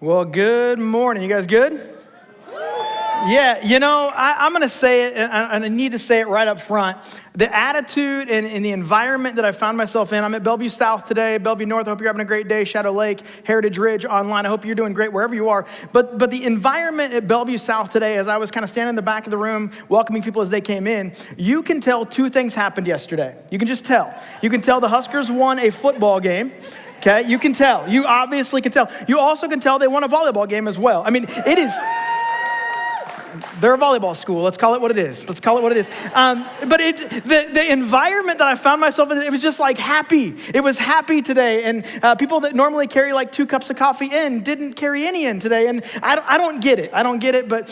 Well, good morning. You guys good? Yeah, I'm going to say it, and I need to say it right up front. The attitude and the environment that I found myself in, I'm at Bellevue South today, Bellevue North. I hope you're having a great day. Shadow Lake, Heritage Ridge, online. I hope you're doing great wherever you are. But the environment at Bellevue South today, as I was kind of standing in the back of the room, welcoming people as they came in, you can tell two things happened yesterday. You can just tell. You can tell the Huskers won a football game. Okay, you can tell. You obviously can tell. You also can tell they won a volleyball game as well. I mean, it is... They're a volleyball school. Let's call it what it is. But it's the environment that I found myself in, it was just like happy. It was happy today. And people that normally carry like 2 cups of coffee in didn't carry any in today. And I don't get it. But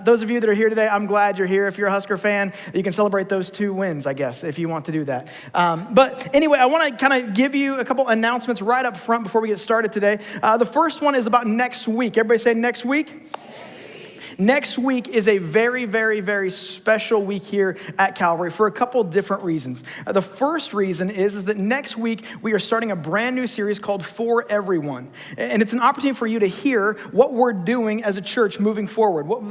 those of you that are here today, I'm glad you're here. If you're a Husker fan, you can celebrate those 2 wins, I guess, if you want to do that. But anyway, I want to kind of give you a couple announcements right up front before we get started today. The first one is about next week. Everybody say next week. Next week is a very, very, very special week here at Calvary for a couple different reasons. The first reason is that next week we are starting a brand new series called For Everyone. And it's an opportunity for you to hear what we're doing as a church moving forward, what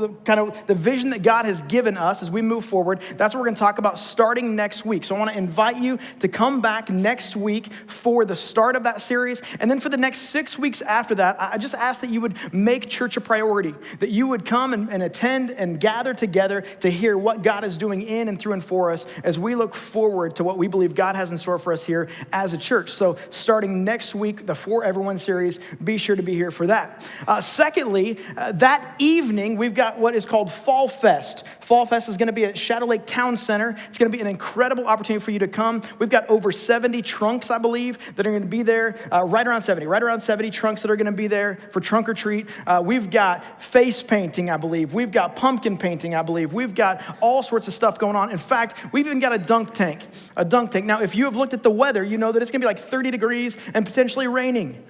the vision that God has given us as we move forward. That's what we're going to talk about starting next week. So I want to invite you to come back next week for the start of that series. And then for the next 6 weeks after that, I just ask that you would make church a priority, that you would come and attend and gather together to hear what God is doing in and through and for us as we look forward to what we believe God has in store for us here as a church. So starting next week, the For Everyone series, be sure to be here for that. Secondly, that evening, we've got what is called Fall Fest. Fall Fest is going to be at Shadow Lake Town Center. It's going to be an incredible opportunity for you to come. We've got over 70 trunks, I believe, that are going to be there, right around 70 trunks that are going to be there for trunk or treat. We've got face painting, I believe. We've got pumpkin painting, I believe. We've got all sorts of stuff going on. In fact, we've even got a dunk tank. Now, if you have looked at the weather, you know that it's going to be like 30 degrees and potentially raining.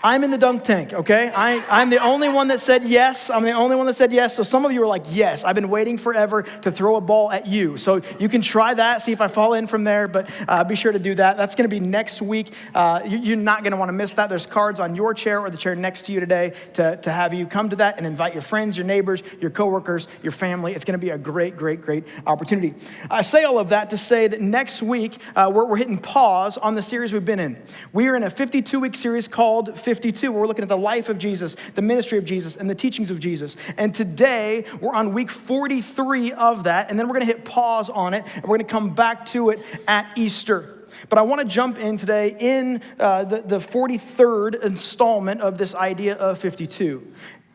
I'm in the dunk tank, okay? I'm the only one that said yes. So some of you are like, yes, I've been waiting forever to throw a ball at you. So you can try that, see if I fall in from there, but be sure to do that. That's going to be next week. You're not going to want to miss that. There's cards on your chair or the chair next to you today to have you come to that and invite your friends, your neighbors, your coworkers, your family. It's going to be a great, great, great opportunity. I say all of that to say that next week, we're hitting pause on the series we've been in. We are in a 52-week series called 52, where we're looking at the life of Jesus, the ministry of Jesus, and the teachings of Jesus. And today, we're on week 43 of that, and then we're going to hit pause on it, and we're going to come back to it at Easter. But I want to jump in today in the 43rd installment of this idea of 52.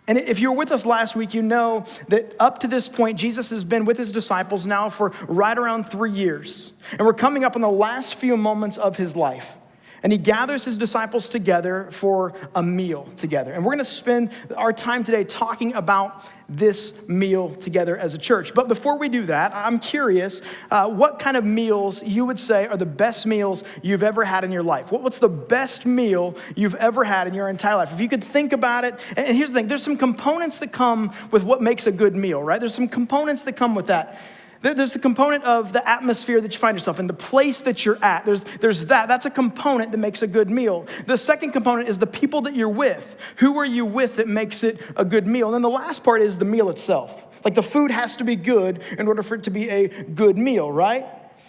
And if you were with us last week, you know that up to this point, Jesus has been with his disciples now for right around 3 years. And we're coming up on the last few moments of his life. And he gathers his disciples together for a meal together. And we're going to spend our time today talking about this meal together as a church. But before we do that, I'm curious what kind of meals you would say are the best meals you've ever had in your life. What's the best meal you've ever had in your entire life? If you could think about it, and here's the thing, there's some components that come with what makes a good meal, right? There's some components that come with that. There's the component of the atmosphere that you find yourself in, the place that you're at. There's that. That's a component that makes a good meal. The second component is the people that you're with. Who are you with that makes it a good meal? And then the last part is the meal itself. Like the food has to be good in order for it to be a good meal, right?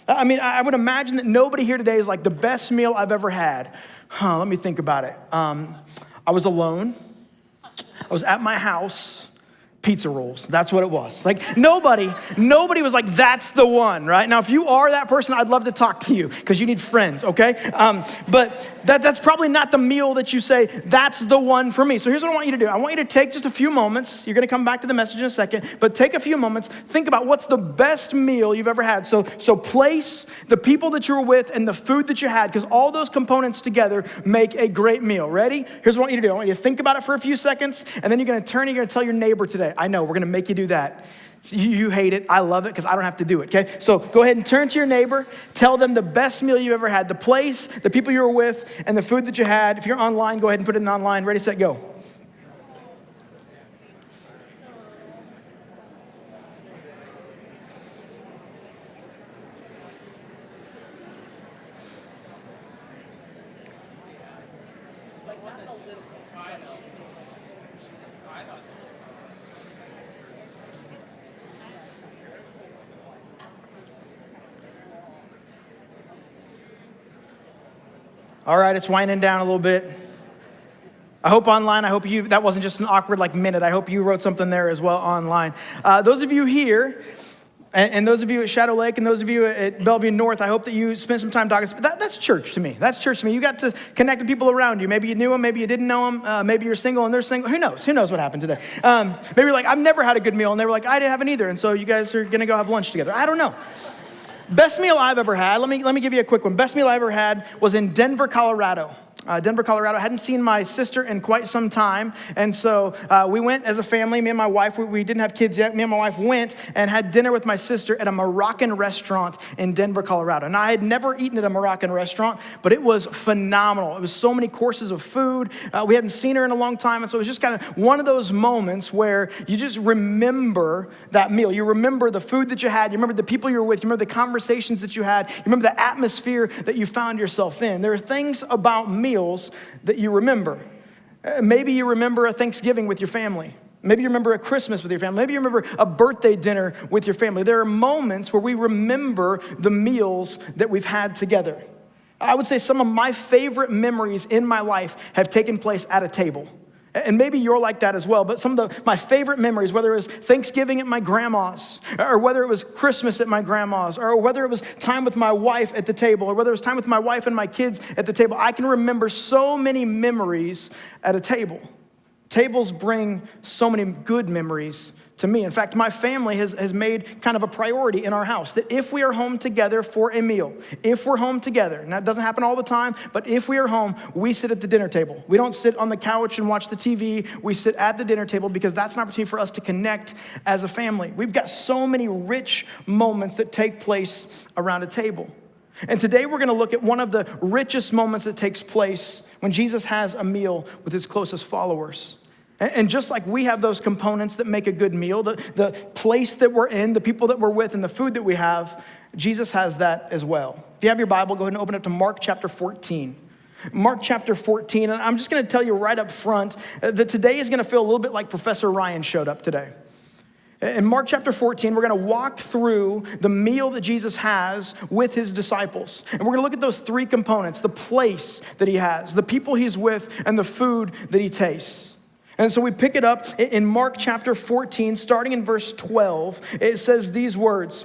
I mean, I would imagine that nobody here today is like the best meal I've ever had. Let me think about it. I was alone. I was at my house. Pizza rolls. That's what it was. Like nobody was like, that's the one, right? Now, if you are that person, I'd love to talk to you because you need friends, okay? But that's probably not the meal that you say, that's the one for me. So here's what I want you to do. I want you to take just a few moments. You're going to come back to the message in a second, but take a few moments. Think about what's the best meal you've ever had. So place the people that you were with and the food that you had, because all those components together make a great meal. Ready? Here's what I want you to do. I want you to think about it for a few seconds, and then you're going to turn and you're going to tell your neighbor today. I know, we're going to make you do that. You hate it. I love it because I don't have to do it, okay? So go ahead and turn to your neighbor. Tell them the best meal you ever had, the place, the people you were with, and the food that you had. If you're online, go ahead and put it in online. Ready, set, go. All right, it's winding down a little bit. I hope online, that wasn't just an awkward minute. I hope you wrote something there as well online. Those of you here, and those of you at Shadow Lake, and those of you at Bellevue North, I hope that you spent some time talking. That's church to me. That's church to me. You got to connect with people around you. Maybe you knew them, maybe you didn't know them. Maybe you're single and they're single. Who knows? Who knows what happened today? Maybe you're like, I've never had a good meal. And they were like, I haven't either. And so you guys are going to go have lunch together. I don't know. Best meal I've ever had, let me give you a quick one. Best meal I ever had was in Denver, Colorado. I hadn't seen my sister in quite some time. And so we went as a family, me and my wife, we didn't have kids yet. Me and my wife went and had dinner with my sister at a Moroccan restaurant in Denver, Colorado. And I had never eaten at a Moroccan restaurant, but it was phenomenal. It was so many courses of food. We hadn't seen her in a long time. And so it was just kind of one of those moments where you just remember that meal. You remember the food that you had. You remember the people you were with. You remember the conversations that you had. You remember the atmosphere that you found yourself in. There are things about meals that you remember. Maybe you remember a Thanksgiving with your family. Maybe you remember a Christmas with your family. Maybe you remember a birthday dinner with your family. There are moments where we remember the meals that we've had together. I would say some of my favorite memories in my life have taken place at a table. And maybe you're like that as well, but some of my favorite memories, whether it was Thanksgiving at my grandma's, or whether it was Christmas at my grandma's, or whether it was time with my wife at the table, or whether it was time with my wife and my kids at the table, I can remember so many memories at a table. Tables bring so many good memories to me. In fact, my family has made kind of a priority in our house that if we are home together for a meal, if we're home together, and that doesn't happen all the time, but if we are home, we sit at the dinner table. We don't sit on the couch and watch the TV. We sit at the dinner table because that's an opportunity for us to connect as a family. We've got so many rich moments that take place around a table. And today we're going to look at one of the richest moments that takes place when Jesus has a meal with his closest followers. And just like we have those components that make a good meal, the place that we're in, the people that we're with, and the food that we have, Jesus has that as well. If you have your Bible, go ahead and open up to Mark chapter 14. Mark chapter 14, and I'm just going to tell you right up front that today is going to feel a little bit like Professor Ryan showed up today. In Mark chapter 14, we're going to walk through the meal that Jesus has with his disciples. And we're going to look at those three components: the place that he has, the people he's with, and the food that he tastes. And so we pick it up in Mark chapter 14, starting in verse 12. It says these words.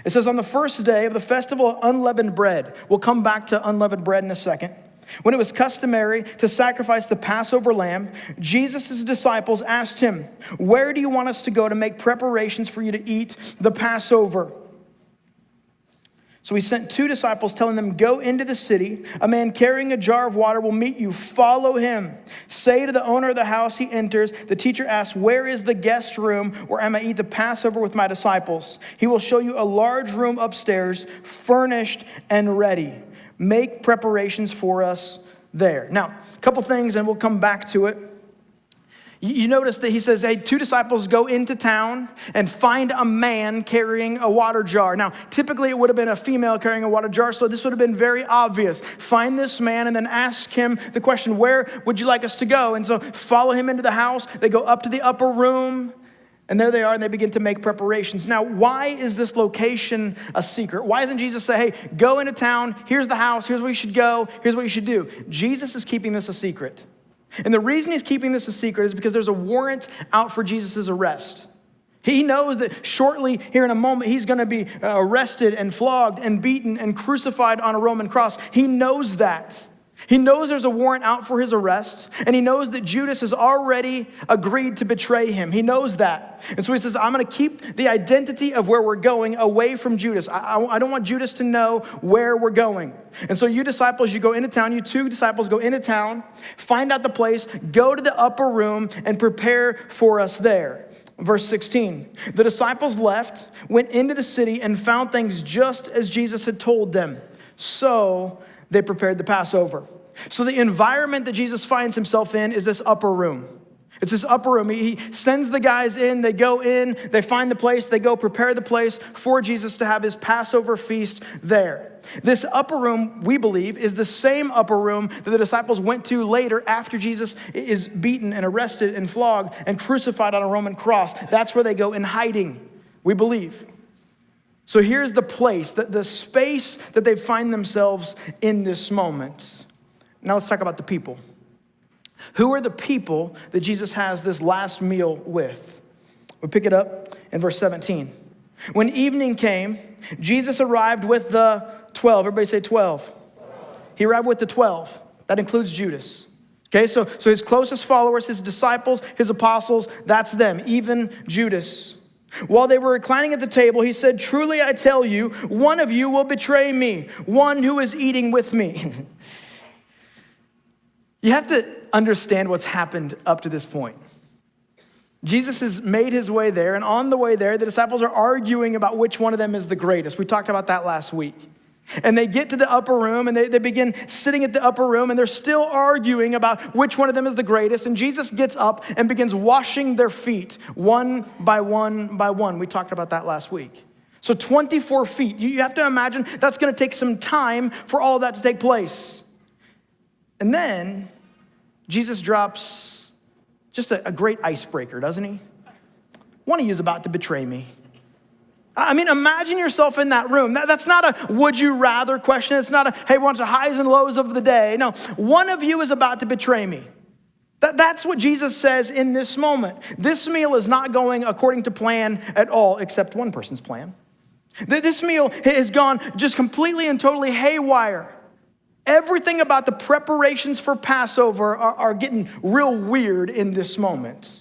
It says, on the first day of the festival of unleavened bread, we'll come back to unleavened bread in a second. When it was customary to sacrifice the Passover lamb, Jesus' disciples asked him, where do you want us to go to make preparations for you to eat the Passover? So he sent two disciples telling them, go into the city. A man carrying a jar of water will meet you. Follow him. Say to the owner of the house he enters, the teacher asks, where is the guest room where I may eat the Passover with my disciples? He will show you a large room upstairs, furnished and ready. Make preparations for us there. Now, a couple things and we'll come back to it. You notice that he says, hey, two disciples go into town and find a man carrying a water jar. Now, typically it would have been a female carrying a water jar, so this would have been very obvious. Find this man and then ask him the question, where would you like us to go? And so follow him into the house. They go up to the upper room, and there they are, and they begin to make preparations. Now, why is this location a secret? Why doesn't Jesus say, hey, go into town, here's the house, here's where you should go, here's what you should do? Jesus is keeping this a secret. And the reason he's keeping this a secret is because there's a warrant out for Jesus' arrest. He knows that shortly here in a moment, he's going to be arrested and flogged and beaten and crucified on a Roman cross. He knows that. He knows there's a warrant out for his arrest, and he knows that Judas has already agreed to betray him. He knows that. And so he says, I'm going to keep the identity of where we're going away from Judas. I don't want Judas to know where we're going. And so you disciples, you go into town, you two disciples go into town, find out the place, go to the upper room, and prepare for us there. Verse 16, the disciples left, went into the city, and found things just as Jesus had told them. So they prepared the Passover. So the environment that Jesus finds himself in is this upper room. It's this upper room. He sends the guys in, they go in, they find the place, they go prepare the place for Jesus to have his Passover feast there. This upper room, we believe, is the same upper room that the disciples went to later after Jesus is beaten and arrested and flogged and crucified on a Roman cross. That's where they go in hiding, we believe. So here's the place, the space that they find themselves in this moment. Now let's talk about the people. Who are the people that Jesus has this last meal with? We pick it up in verse 17. When evening came, Jesus arrived with the 12. Everybody say 12. He arrived with the 12. That includes Judas. Okay, so his closest followers, his disciples, his apostles, that's them, even Judas. While they were reclining at the table, he said, "Truly I tell you, one of you will betray me, one who is eating with me." You have to understand what's happened up to this point. Jesus has made his way there, and on the way there, the disciples are arguing about which one of them is the greatest. We talked about that last week. And they get to the upper room, and they begin sitting at the upper room, and they're still arguing about which one of them is the greatest. And Jesus gets up and begins washing their feet one by one by one. We talked about that last week. So 24 feet. You have to imagine that's going to take some time for all of that to take place. And then Jesus drops just a great icebreaker, doesn't he? One of you is about to betray me. I mean, imagine yourself in that room. That's not a would you rather question. It's not a, hey, what's the highs and lows of the day? No, one of you is about to betray me. That's what Jesus says in this moment. This meal is not going according to plan at all, except one person's plan. This meal has gone just completely and totally haywire. Everything about the preparations for Passover are getting real weird in this moment.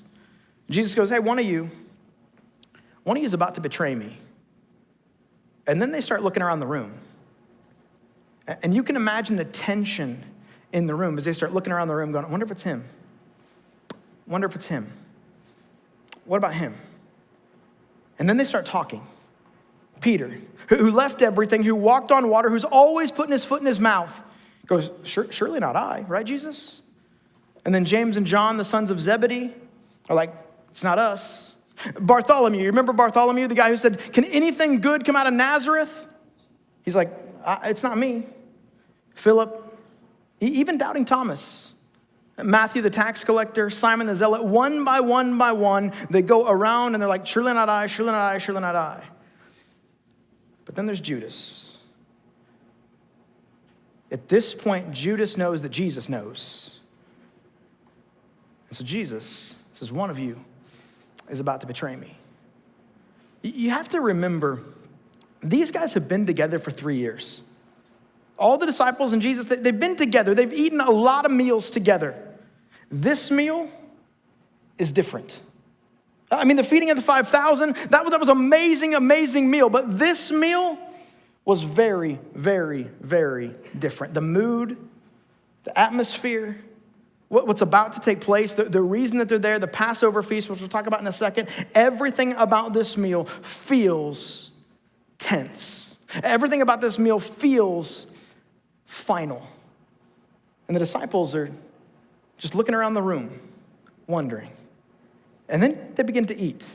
Jesus goes, hey, one of you is about to betray me. And then they start looking around the room. And you can imagine the tension in the room as they start looking around the room going, I wonder if it's him. Wonder if it's him. What about him? And then they start talking. Peter, who left everything, who walked on water, who's always putting his foot in his mouth, goes, surely not I, right, Jesus? And then James and John, the sons of Zebedee, are like, it's not us. Bartholomew, you remember Bartholomew, the guy who said, can anything good come out of Nazareth? He's like, it's not me. Philip, even doubting Thomas. Matthew, the tax collector, Simon the zealot, one by one, they go around and they're like, surely not I, surely not I, surely not I. But then there's Judas. At this point, Judas knows that Jesus knows. And so Jesus says, one of you is about to betray me. You have to remember, these guys have been together for 3 years. All the disciples and Jesus, they've been together. They've eaten a lot of meals together. This meal is different. I mean, the feeding of the 5,000, that was amazing, amazing meal. But this meal was very, very, very different. The mood, the atmosphere, what's about to take place, the reason that they're there, the Passover feast, which we'll talk about in a second, everything about this meal feels tense. Everything about this meal feels final. And the disciples are just looking around the room, wondering. And then they begin to eat.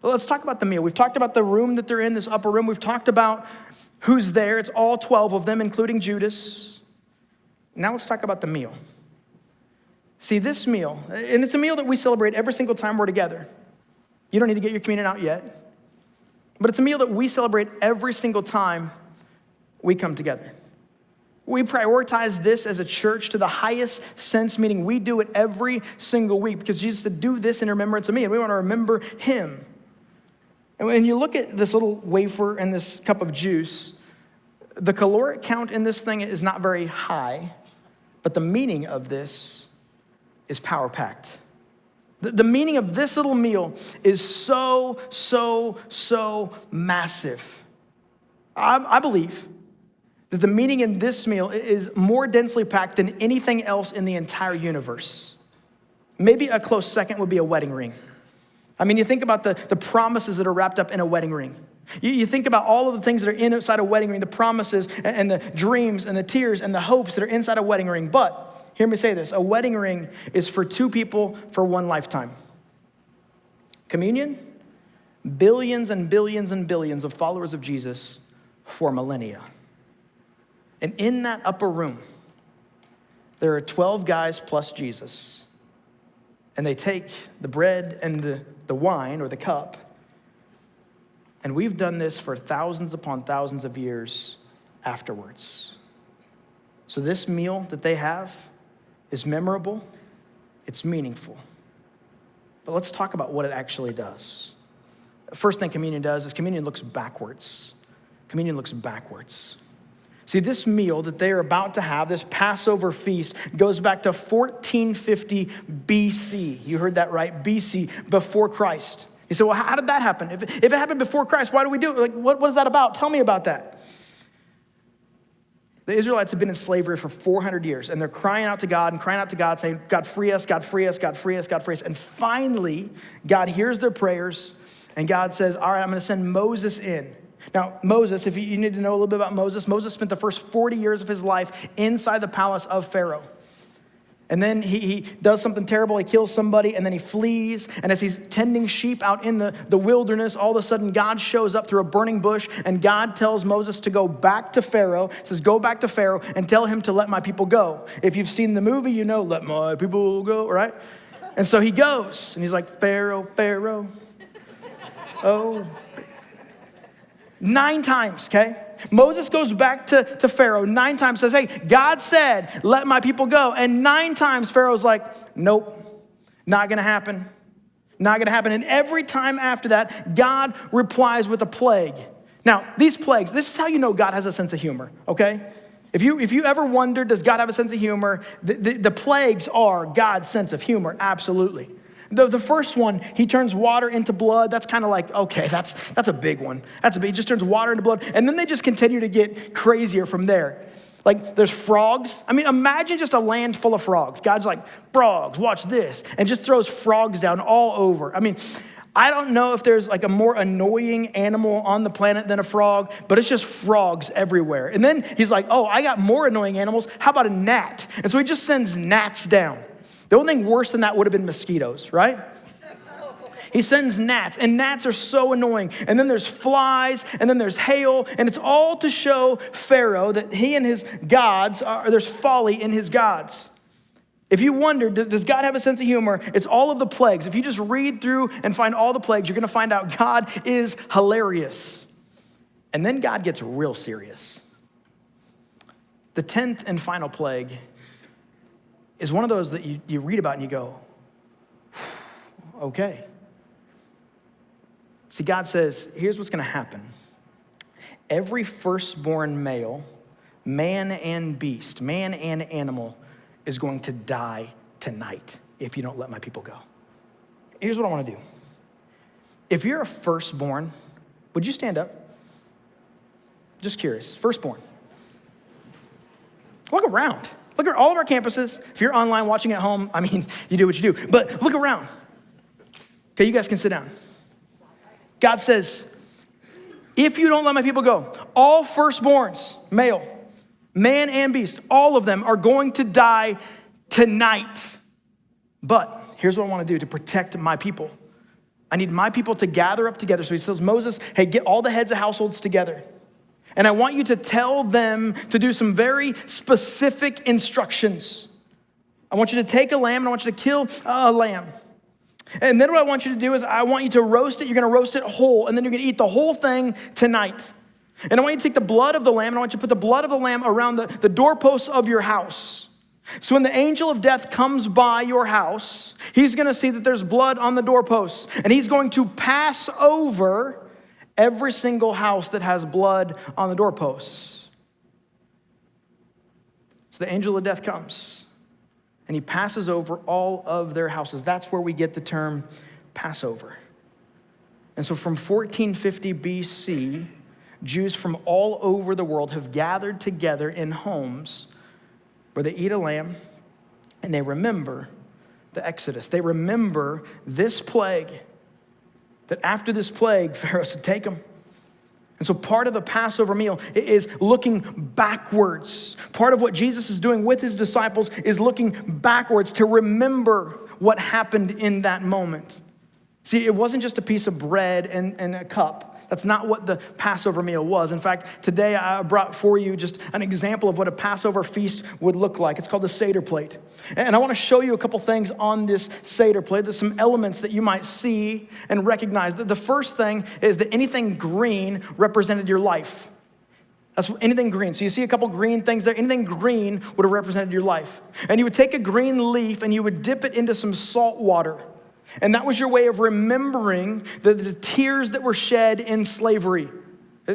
Well, let's talk about the meal. We've talked about the room that they're in, this upper room. We've talked about who's there. It's all 12 of them, including Judas. Now let's talk about the meal. See, this meal, and it's a meal that we celebrate every single time we're together. You don't need to get your communion out yet. But it's a meal that we celebrate every single time we come together. We prioritize this as a church to the highest sense, meaning we do it every single week because Jesus said, do this in remembrance of me, and we want to remember him. And when you look at this little wafer and this cup of juice, the caloric count in this thing is not very high, but the meaning of this is power-packed. The meaning of this little meal is so massive. I believe that the meaning in this meal is more densely packed than anything else in the entire universe. Maybe a close second would be a wedding ring. I mean, you think about the promises that are wrapped up in a wedding ring. You think about all of the things that are inside a wedding ring, the promises and the dreams and the tears and the hopes that are inside a wedding ring. But hear me say this, a wedding ring is for two people for one lifetime. Communion, billions and billions and billions of followers of Jesus for millennia. And in that upper room, there are 12 guys plus Jesus. And they take the bread and the wine or the cup. And we've done this for thousands upon thousands of years afterwards. So this meal that they have is memorable, it's meaningful. But let's talk about what it actually does. First thing communion does is communion looks backwards. Communion looks backwards. See, this meal that they are about to have, this Passover feast, goes back to 1450 BC. You heard that right, BC, before Christ. You say, well, how did that happen? If it happened before Christ, why do we do it? Like, what is that about? Tell me about that. The Israelites have been in slavery for 400 years, and they're crying out to God and crying out to God, saying, God, free us, God, free us, God, free us, God, free us. And finally, God hears their prayers, and God says, all right, I'm going to send Moses in. Now, Moses, if you need to know a little bit about Moses, Moses spent the first 40 years of his life inside the palace of Pharaoh. And then he does something terrible. He kills somebody, and then he flees. And as he's tending sheep out in the wilderness, all of a sudden God shows up through a burning bush, and God tells Moses to go back to Pharaoh. He says, go back to Pharaoh and tell him to let my people go. If you've seen the movie, you know, let my people go, right? And so he goes, and he's like, Pharaoh, Pharaoh, oh. 9 times, okay? Moses goes back to Pharaoh 9 times, says, hey, God said, let my people go. And 9 times Pharaoh's like, nope, not gonna happen. Not gonna happen. And every time after that, God replies with a plague. Now, these plagues, this is how you know God has a sense of humor, okay? If you ever wondered, does God have a sense of humor? The plagues are God's sense of humor, absolutely. The first one, he turns water into blood. That's kind of like, okay, that's a big one. He just turns water into blood. And then they just continue to get crazier from there. Like there's frogs. I mean, imagine just a land full of frogs. God's like, frogs, watch this. And just throws frogs down all over. I mean, I don't know if there's like a more annoying animal on the planet than a frog, but it's just frogs everywhere. And then he's like, oh, I got more annoying animals. How about a gnat? And so he just sends gnats down. The only thing worse than that would have been mosquitoes, right? He sends gnats, and gnats are so annoying. And then there's flies, and then there's hail, and it's all to show Pharaoh that he and his gods, there's folly in his gods. If you wonder, does God have a sense of humor? It's all of the plagues. If you just read through and find all the plagues, you're gonna find out God is hilarious. And then God gets real serious. The 10th and final plague is one of those that you read about and you go, okay. See, God says, here's what's gonna happen. Every firstborn male, man and beast, man and animal, is going to die tonight if you don't let my people go. Here's what I wanna do. If you're a firstborn, would you stand up? Just curious, firstborn. Look around. Look at all of our campuses. If you're online watching at home, I mean, you do what you do. But look around. Okay, you guys can sit down. God says, if you don't let my people go, all firstborns, male, man and beast, all of them are going to die tonight. But here's what I want to do to protect my people. I need my people to gather up together. So he tells Moses, hey, get all the heads of households together. And I want you to tell them to do some very specific instructions. I want you to take a lamb and I want you to kill a lamb. And then what I want you to do is I want you to roast it. You're gonna roast it whole, and then you're gonna eat the whole thing tonight. And I want you to take the blood of the lamb and I want you to put the blood of the lamb around the doorposts of your house. So when the angel of death comes by your house, he's gonna see that there's blood on the doorposts, and he's going to pass over every single house that has blood on the doorposts. So the angel of death comes and he passes over all of their houses. That's where we get the term Passover. And so from 1450 BC, Jews from all over the world have gathered together in homes where they eat a lamb and they remember the Exodus. They remember this plague, that after this plague, Pharaoh said, take them. And so part of the Passover meal is looking backwards. Part of what Jesus is doing with his disciples is looking backwards to remember what happened in that moment. See, it wasn't just a piece of bread and a cup. That's not what the Passover meal was. In fact, today I brought for you just an example of what a Passover feast would look like. It's called the Seder plate. And I want to show you a couple things on this Seder plate. There's some elements that you might see and recognize. The first thing is that anything green represented your life. That's anything green. So you see a couple green things there. Anything green would have represented your life. And you would take a green leaf and you would dip it into some salt water. And that was your way of remembering the tears that were shed in slavery.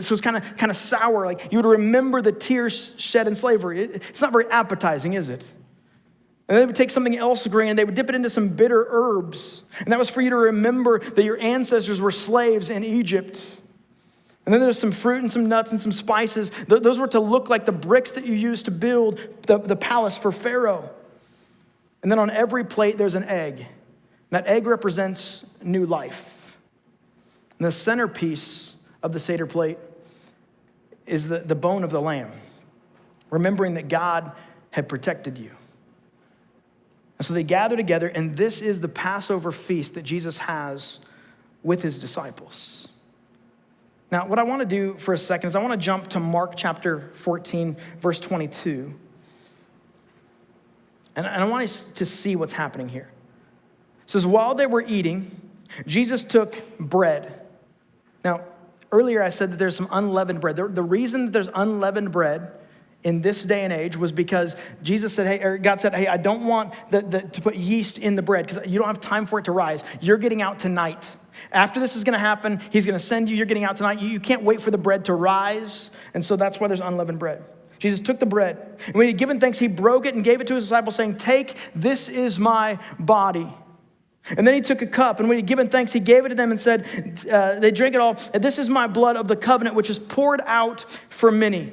So it's kind of sour. Like you would remember the tears shed in slavery. It's not very appetizing, is it? And they would take something else green and they would dip it into some bitter herbs. And that was for you to remember that your ancestors were slaves in Egypt. And then there's some fruit and some nuts and some spices. Those were to look like the bricks that you used to build the palace for Pharaoh. And then on every plate, there's an egg. That egg represents new life. And the centerpiece of the Seder plate is the bone of the lamb, remembering that God had protected you. And so they gather together, and this is the Passover feast that Jesus has with his disciples. Now, what I want to do for a second is I want to jump to Mark chapter 14, verse 22. And I want us to see what's happening here. It says, while they were eating, Jesus took bread. Now, earlier I said that there's some unleavened bread. The reason that there's unleavened bread in this day and age was because Jesus said, hey, or God said, hey, I don't want to put yeast in the bread because you don't have time for it to rise. You're getting out tonight. After this is going to happen, he's going to send you. You're getting out tonight. You can't wait for the bread to rise. And so that's why there's unleavened bread. Jesus took the bread. And when he had given thanks, he broke it and gave it to his disciples saying, take, this is my body. And then he took a cup, and when he had given thanks, he gave it to them and said, they drank it all. And this is my blood of the covenant, which is poured out for many.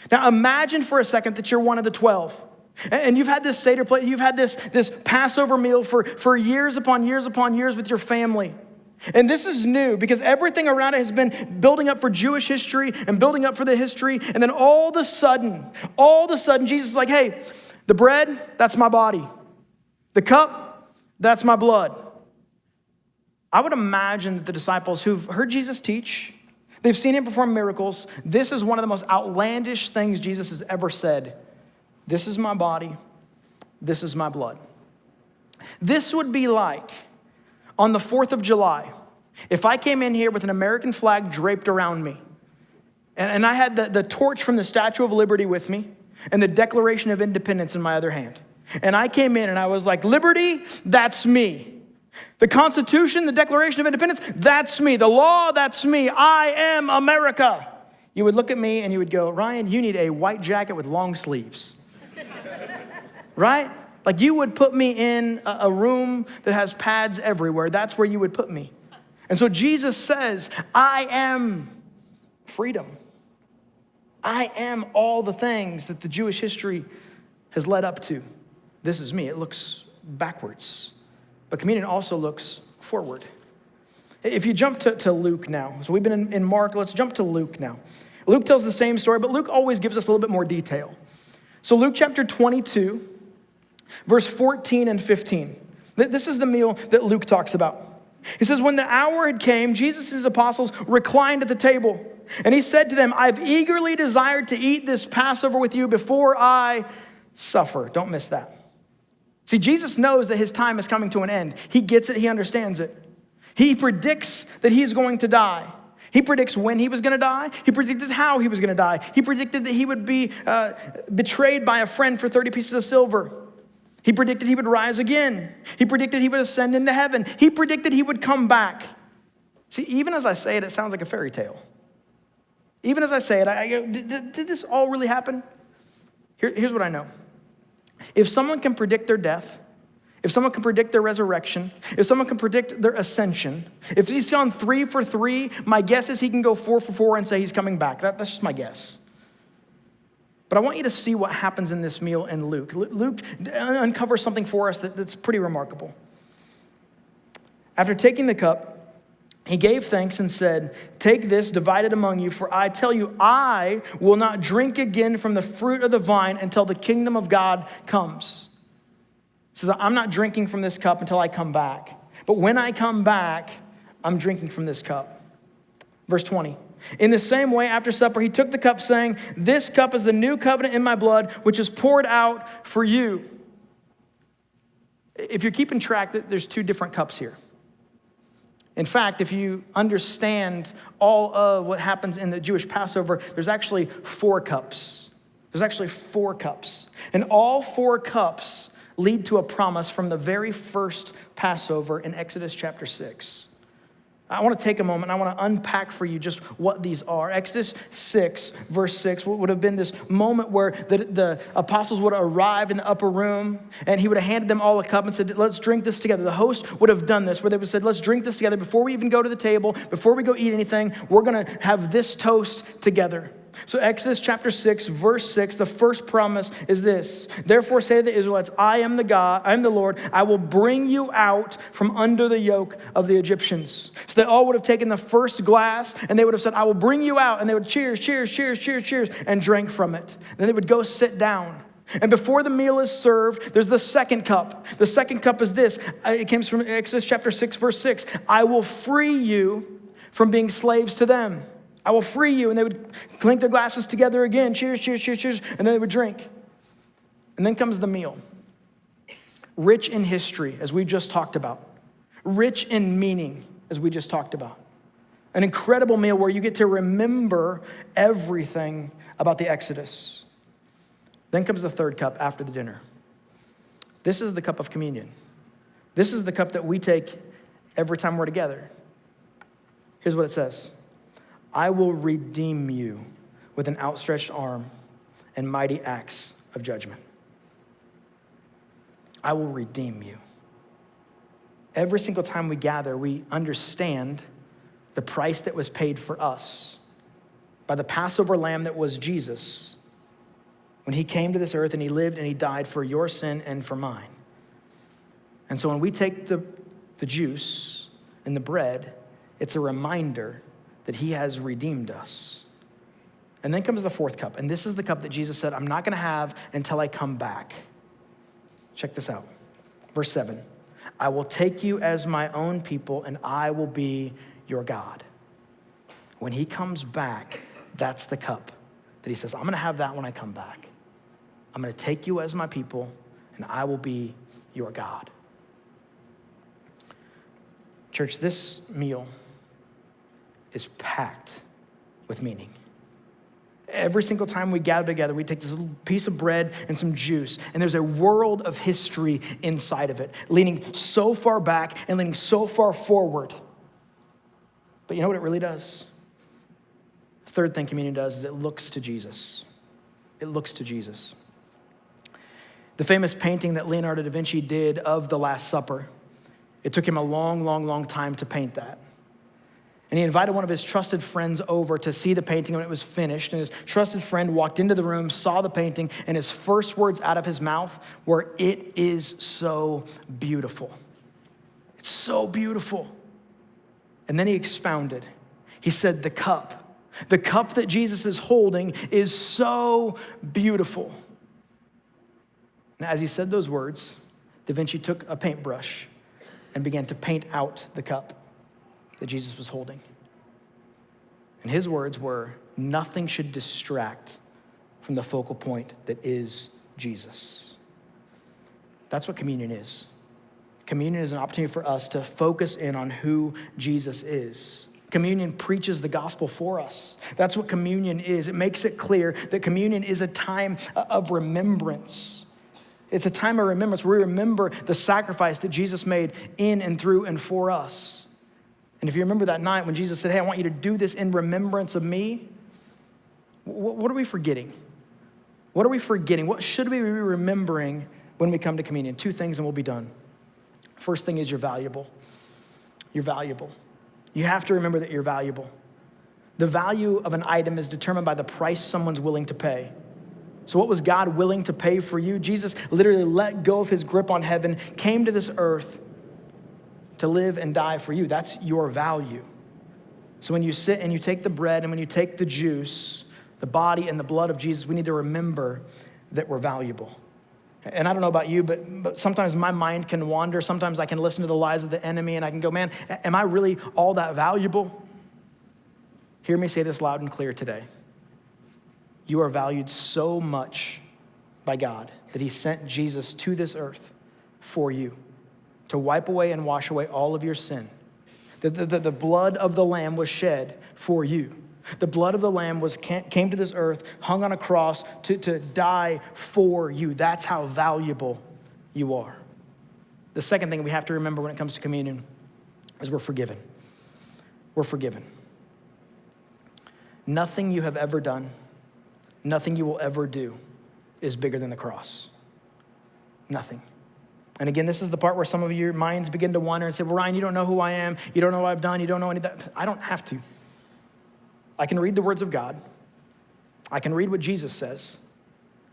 Now imagine for a second that you're one of the 12. And you've had this Seder plate, you've had this Passover meal for years upon years upon years with your family. And this is new because everything around it has been building up for Jewish history and building up for the history. And then all of a sudden, Jesus is like, hey, the bread, that's my body. The cup, that's my blood. I would imagine that the disciples who've heard Jesus teach, they've seen him perform miracles. This is one of the most outlandish things Jesus has ever said. This is my body. This is my blood. This would be like on the 4th of July, if I came in here with an American flag draped around me, and I had the torch from the Statue of Liberty with me, and the Declaration of Independence in my other hand. And I came in and I was like, liberty, that's me. The Constitution, the Declaration of Independence, that's me. The law, that's me. I am America. You would look at me and you would go, Ryan, you need a white jacket with long sleeves. Right? Like you would put me in a room that has pads everywhere. That's where you would put me. And so Jesus says, I am freedom. I am all the things that the Jewish history has led up to. This is me. It looks backwards. But communion also looks forward. If you jump to Luke now. So we've been in Mark. Let's jump to Luke now. Luke tells the same story, but Luke always gives us a little bit more detail. So Luke chapter 22, verse 14 and 15. This is the meal that Luke talks about. He says, when the hour had came, Jesus' apostles reclined at the table. And he said to them, I've eagerly desired to eat this Passover with you before I suffer. Don't miss that. See, Jesus knows that his time is coming to an end. He gets it. He understands it. He predicts that he's going to die. He predicts when he was going to die. He predicted how he was going to die. He predicted that he would be betrayed by a friend for 30 pieces of silver. He predicted he would rise again. He predicted he would ascend into heaven. He predicted he would come back. See, even as I say it, it sounds like a fairy tale. Even as I say it, I go, did this all really happen? Here's what I know. If someone can predict their death, if someone can predict their resurrection, if someone can predict their ascension, if he's gone 3 for 3, my guess is he can go 4 for 4 and say he's coming back. That's just my guess. But I want you to see what happens in this meal in Luke. Luke uncovers something for us that's pretty remarkable. After taking the cup, he gave thanks and said, take this, divide it among you, for I tell you, I will not drink again from the fruit of the vine until the kingdom of God comes. He says, I'm not drinking from this cup until I come back. But when I come back, I'm drinking from this cup. Verse 20. In the same way, after supper, he took the cup, saying, "This cup is the new covenant in my blood, which is poured out for you." If you're keeping track, there's two different cups here. In fact, if you understand all of what happens in the Jewish Passover, there's actually 4 cups. There's actually 4 cups. And all 4 cups lead to a promise from the very first Passover in Exodus chapter 6. I want to take a moment. I want to unpack for you just what these are. Exodus 6, verse 6, would have been this moment where the apostles would have arrived in the upper room, and he would have handed them all a cup and said, "Let's drink this together." The host would have done this, where they would have said, "Let's drink this together. Before we even go to the table, before we go eat anything, we're going to have this toast together." So Exodus chapter 6, verse 6, the first promise is this: "Therefore say to the Israelites, I am the God, I am the Lord. I will bring you out from under the yoke of the Egyptians." So they all would have taken the first glass and they would have said, "I will bring you out." And they would cheers, cheers, cheers, cheers, cheers, and drank from it. Then they would go sit down. And before the meal is served, there's the second cup. The second cup is this. It comes from Exodus chapter 6, verse 6. "I will free you from being slaves to them. I will free you." And they would clink their glasses together again. Cheers, cheers, cheers, cheers. And then they would drink. And then comes the meal. Rich in history, as we just talked about. Rich in meaning, as we just talked about. An incredible meal where you get to remember everything about the Exodus. Then comes the third cup after the dinner. This is the cup of communion. This is the cup that we take every time we're together. Here's what it says: "I will redeem you with an outstretched arm and mighty acts of judgment." I will redeem you. Every single time we gather, we understand the price that was paid for us by the Passover lamb that was Jesus, when he came to this earth and he lived and he died for your sin and for mine. And so when we take the juice and the bread, it's a reminder that he has redeemed us. And then comes the fourth cup. And this is the cup that Jesus said, "I'm not going to have until I come back." Check this out. Verse 7. "I will take you as my own people, and I will be your God." When he comes back, that's the cup that he says, "I'm going to have that when I come back. I'm going to take you as my people, and I will be your God." Church, this meal is packed with meaning. Every single time we gather together, we take this little piece of bread and some juice, and there's a world of history inside of it, leaning so far back and leaning so far forward. But you know what it really does? The third thing communion does is it looks to Jesus. It looks to Jesus. The famous painting that Leonardo da Vinci did of the Last Supper, it took him a long, long, long time to paint that. And he invited one of his trusted friends over to see the painting when it was finished. And his trusted friend walked into the room, saw the painting, and his first words out of his mouth were, "It is so beautiful. It's so beautiful." And then he expounded. He said, the cup that Jesus is holding is so beautiful. And as he said those words, Da Vinci took a paintbrush and began to paint out the cup that Jesus was holding. And his words were, "Nothing should distract from the focal point that is Jesus." That's what communion is. Communion is an opportunity for us to focus in on who Jesus is. Communion preaches the gospel for us. That's what communion is. It makes it clear that communion is a time of remembrance. It's a time of remembrance where we remember the sacrifice that Jesus made in and through and for us. And if you remember that night when Jesus said, "Hey, I want you to do this in remembrance of me," what are we forgetting? What are we forgetting? What should we be remembering when we come to communion? 2 things and we'll be done. First thing is you're valuable. You're valuable. You have to remember that you're valuable. The value of an item is determined by the price someone's willing to pay. So what was God willing to pay for you? Jesus literally let go of his grip on heaven, came to this earth to live and die for you. That's your value. So when you sit and you take the bread and when you take the juice, the body and the blood of Jesus, we need to remember that we're valuable. And I don't know about you, but sometimes my mind can wander. Sometimes I can listen to the lies of the enemy and I can go, man, am I really all that valuable? Hear me say this loud and clear today. You are valued so much by God that he sent Jesus to this earth for you to wipe away and wash away all of your sin. The blood of the Lamb was shed for you. The blood of the Lamb came to this earth, hung on a cross to die for you. That's how valuable you are. The second thing we have to remember when it comes to communion is we're forgiven. We're forgiven. Nothing you have ever done, nothing you will ever do is bigger than the cross. Nothing. And again, this is the part where some of your minds begin to wander and say, well, Ryan, you don't know who I am. You don't know what I've done. You don't know any of that. I don't have to. I can read the words of God. I can read what Jesus says,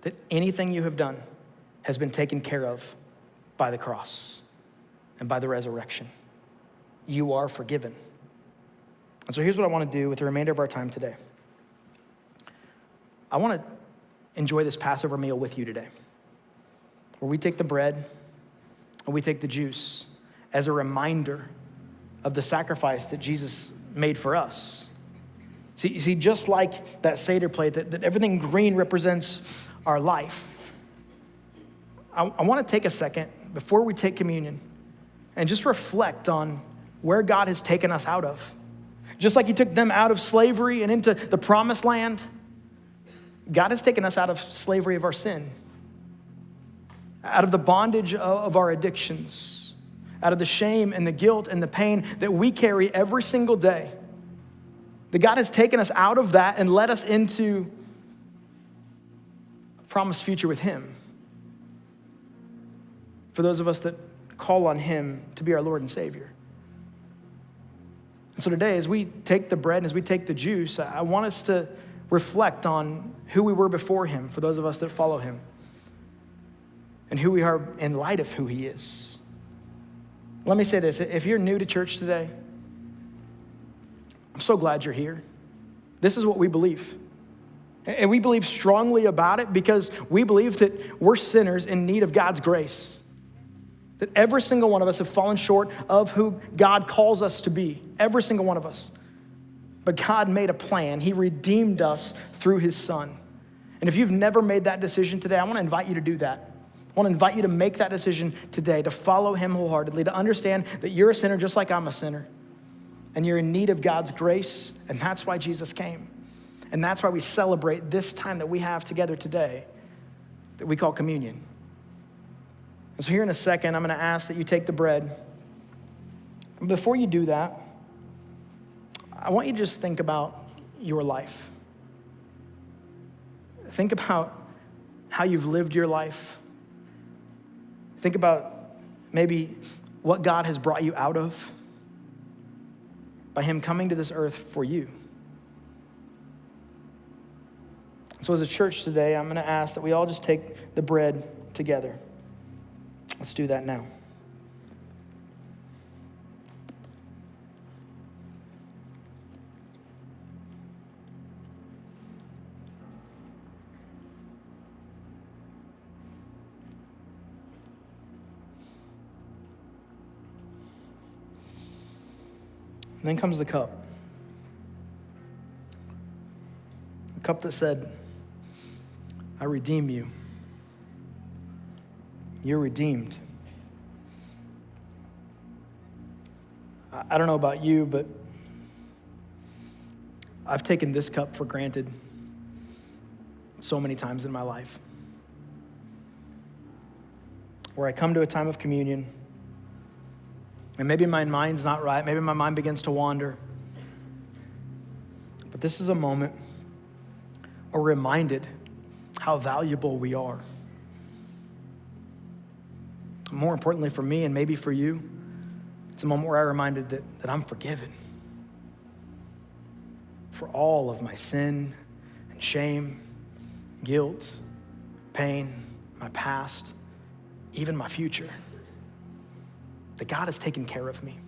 that anything you have done has been taken care of by the cross and by the resurrection. You are forgiven. And so here's what I want to do with the remainder of our time today. I want to enjoy this Passover meal with you today, where we take the bread and we take the juice as a reminder of the sacrifice that Jesus made for us. See, just like that Seder plate, that everything green represents our life. I want to take a second before we take communion and just reflect on where God has taken us out of. Just like he took them out of slavery and into the promised land, God has taken us out of slavery of our sin, out of the bondage of our addictions, out of the shame and the guilt and the pain that we carry every single day. That God has taken us out of that and led us into a promised future with him. For those of us that call on him to be our Lord and Savior. And so today, as we take the bread and as we take the juice, I want us to reflect on who we were before him, for those of us that follow him, and who we are in light of who he is. Let me say this, if you're new to church today, I'm so glad you're here. This is what we believe. And we believe strongly about it because we believe that we're sinners in need of God's grace. That every single one of us have fallen short of who God calls us to be. Every single one of us. But God made a plan. He redeemed us through his son. And if you've never made that decision today, I want to invite you to do that. I want to invite you to make that decision today, to follow him wholeheartedly, to understand that you're a sinner just like I'm a sinner. And you're in need of God's grace, and that's why Jesus came. And that's why we celebrate this time that we have together today that we call communion. And so here in a second, I'm going to ask that you take the bread. Before you do that, I want you to just think about your life. Think about how you've lived your life. Think about maybe what God has brought you out of by him coming to this earth for you. So as a church today, I'm going to ask that we all just take the bread together. Let's do that now. And then comes the cup. The cup that said, I redeem you. You're redeemed. I don't know about you, but I've taken this cup for granted so many times in my life. Where I come to a time of communion, and maybe my mind's not right, maybe my mind begins to wander. But this is a moment where we're reminded how valuable we are. More importantly for me and maybe for you, it's a moment where I'm reminded that I'm forgiven for all of my sin and shame, guilt, pain, my past, even my future. That God has taken care of me.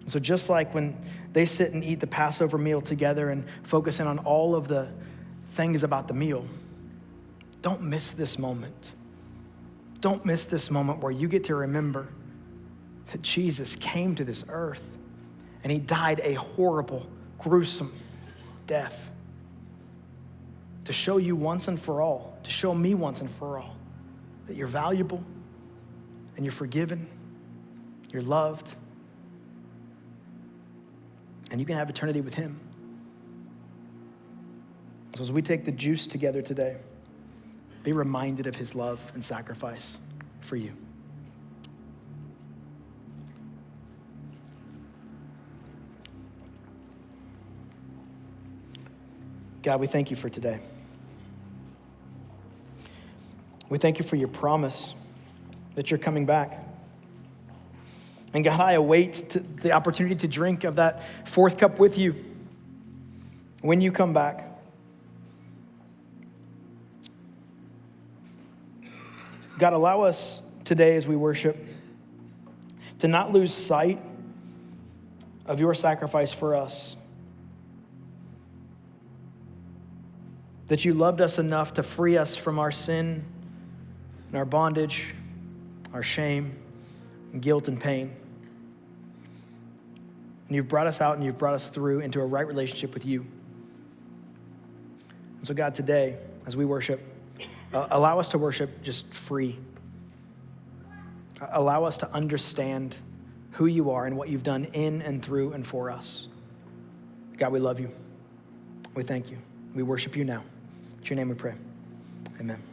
So just like when they sit and eat the Passover meal together and focus in on all of the things about the meal, don't miss this moment. Don't miss this moment where you get to remember that Jesus came to this earth and he died a horrible, gruesome, death, to show you once and for all, to show me once and for all, that you're valuable and you're forgiven, you're loved, and you can have eternity with him. So as we take the juice together today, be reminded of his love and sacrifice for you. God, we thank you for today. We thank you for your promise that you're coming back. And God, I await the opportunity to drink of that fourth cup with you when you come back. God, allow us today as we worship to not lose sight of your sacrifice for us. That you loved us enough to free us from our sin and our bondage, our shame, and guilt and pain. And you've brought us out and you've brought us through into a right relationship with you. And so God, today, as we worship, allow us to worship just free. Allow us to understand who you are and what you've done in and through and for us. God, we love you. We thank you. We worship you now. In your name we pray. Amen.